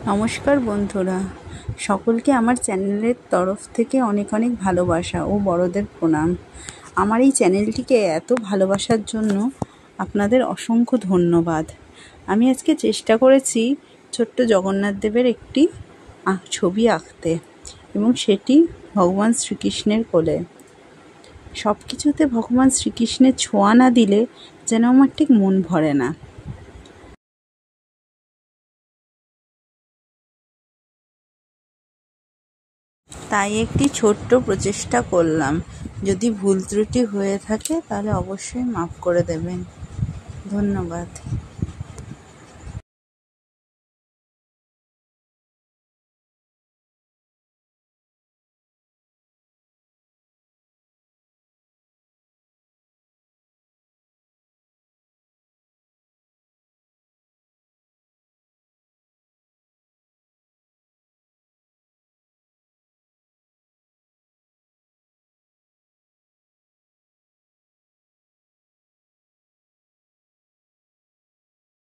নমস্কার বন্ধুরা, সকলকে আমার চ্যানেলের তরফ থেকে অনেক অনেক ভালোবাসা ও বড়দের প্রণাম। আমার এই চ্যানেলটিকে এত ভালোবাসার জন্য আপনাদের অসংখ্য ধন্যবাদ। আমি আজকে চেষ্টা করেছি ছোট্ট জগন্নাথ দেবের একটি ছবি আঁকতে, এবং সেটি ভগবান শ্রীকৃষ্ণের কোলে। সব কিছুতে ভগবান শ্রীকৃষ্ণের ছোঁয়া না দিলে যেন আমার ঠিক মন ভরে না। তাই একটি ছোট্ট প্রচেষ্টা করলাম। যদি ভুল ত্রুটি হয়ে থাকে তাহলে অবশ্যই মাফ করে দেবেন। ধন্যবাদ।